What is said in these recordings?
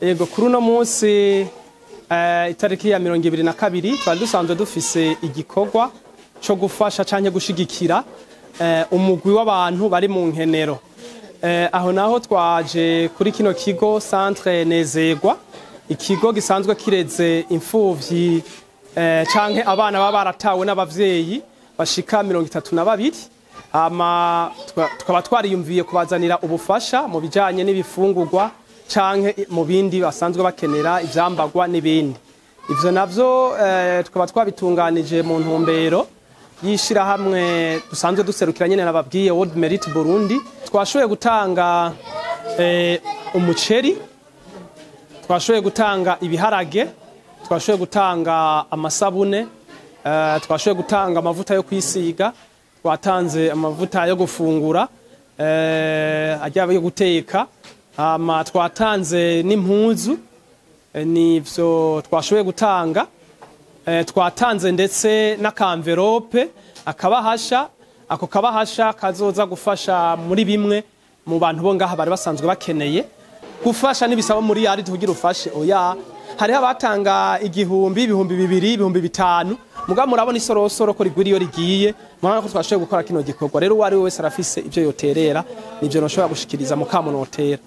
Yego kuri uno munsi itariki ya 22 twari dusanzwe dufise igikorwa cyo gufasha canke gushigikira umugwi w'abantu bari mu nkenero. Aho naho twaje kuri kino kigo Centre Nezerwa, ikigo gisanzwe kireze imfuvyi canke abana baba baratawe n'abavyeyi bashika 32. Tukaba twariyumviye kubazanira ubufasha mu bijanye n'ibifungurwa canke mu bindi basanzwe bakenera ivyambagwa n'ibindi. Ivyo navyo tukaba twabitunganije mu ntumbero yishira hamwe dusanzwe duserukira nyene nababwiye World Merit Burundi. Twashoboye gutanga umuceri, twashoboye gutanga ibiharage, twashoboye gutanga amasabune, twashoboye gutanga amavuta yo kwisiga, twatanze amavuta yo gufungura, ajya yo guteka, twatanze n'impuzu, nivyo twashoboye gutanga. Twatanze ndetse n'akamverope, akabahasha, ako kabahasha kazoza gufasha muri bimwe mu bantu bo ngaha bari basanzwe bakeneye. Gufasha nibisaba muri yari tugira ufashe oya, hariho abatanga 1000, 2000, 5000, muga murabona isorosoro ko rigwiriyo rigiye, mwana ko twashoboye gukora kino gikorwa. Rero wari wese arafise ivyo yoterera, nivyo noshobora gushikiriza mu kamunotera.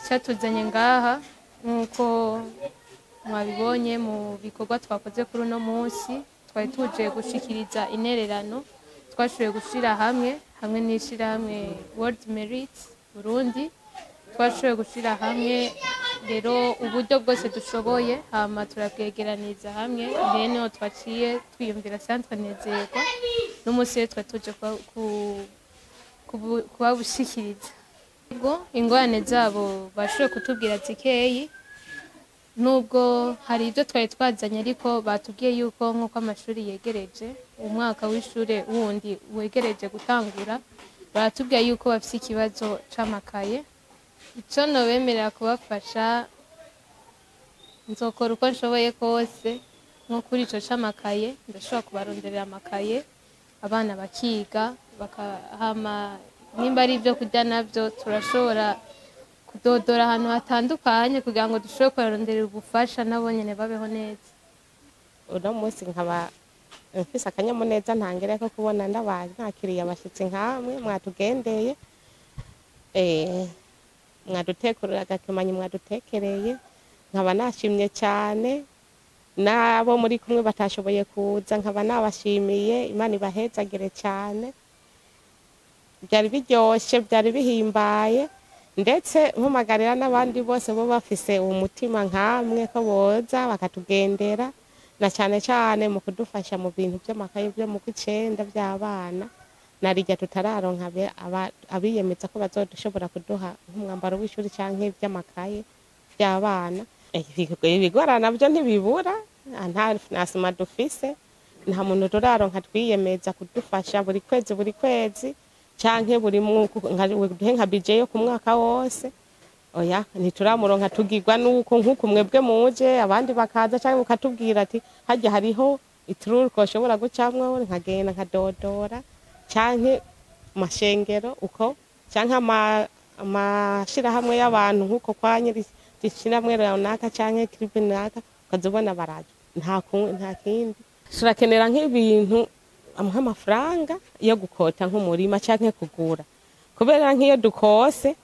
Cyatuzanye ngaha nkuko mwabibonye mu bikorwa twakoze kuri uno munsi, twari tuje gushikiriza intererano twashoboye gushira hamwe n'ishira hamwe World Merit Burundi. Twashoboye gushira hamwe rero uburyo bwose dushoboye, hama turabwegeraniza hamwe, rero twaciye twiyumvira Centre Nezerwa n'umunsi twa tuje kubabushikiriza. Ingorane zabo bashoboye kutubwira zikeyi, nubwo hari ibyo twari twazanye ariko batubwiye yuko nk'uko amashuri yegereje, umwaka w'ishure wundi wegereje gutangura, baratubwiye yuko bafise ikibazo c'amakaye. Ico nobemerera kubafasha, nzokora uko nshoboye kose nko kuri ico c'amakaye, ndashobora kubaronderera amakaye abana bakiga, bakahama nimba ari ibyo kurya navyo turashobora kudodora ahantu hatandukanye kugira ngo dushobore kubaronderera ubufasha nabo nyene babeho neza. Uno munsi nkaba mfise akanyamuneza ntangere ko kubona nakiriye abashitsi nkamwe mwatugendeye, mwadutekurira agakemanyi mwadutekereye, nkaba nashimye cyane. Nabo muri kumwe batashoboye kuza nkaba nabashimiye, Imana ibahezagire cyane. Byari biryoshe, byari bihimbaye, ndetse mpamagarira n'abandi bose bo bafise umutima nkamwe ko boza bakatugendera, na cyane cyane mu kudufasha mu bintu by'amakaye byo mu kw'icenda by'abana. Narijya tutararonka abiyemeza ko bazodushobora kuduha nk'umwambaro w'ishuri canke by'amakaye by'abana. Ibigorana byo ntibibura, nta sima dufise, nta muntu turaronka twiyemeza kudufasha buri kwezi canke buri nka budget yo ku mwaka wose. Oya, ntituramuronka, tugirwa nuko nkuko mwebwe muje abandi bakaza canke mukatubwira ati hajya hariho itururu ko shobora gucamwe, nkagenda nkadodora canke mashengero uko canke amashira hamwe y'abantu nkuko kwanyiri zishiramwe runaka canke kribe naka, ukazobona baraje nta kindi. Turakenera nk'ibintu amafaranga yo gukota nk'umurima canke kugura, kubera nk'iyo dukose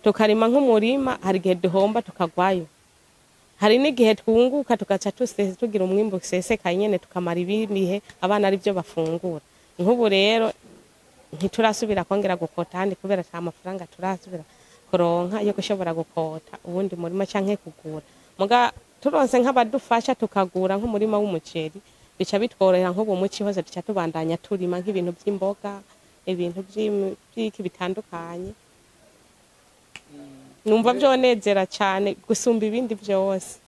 tukarima nk'umurima hari igihe duhomba tukagwayo, hari n'igihe twunguka tugaca tugira umwimbu usesekaye nyene tukamara ibihe abana ari byo bafungura. Nk'ubu rero ntiturasubira kongera gukota handi kubera nta mafaranga turasubira kuronka yo gushobora gukota ubundi murima canke kugura. Muga turonse nk'abadufasha tukagura nk'umurima w'umuceri, bica bitworera nk'ubu muci hose duca tubandanya turima nk'ibintu by'imboga, ibintu by'iki bitandukanye. Numva byonezera cyane gusumba ibindi byose.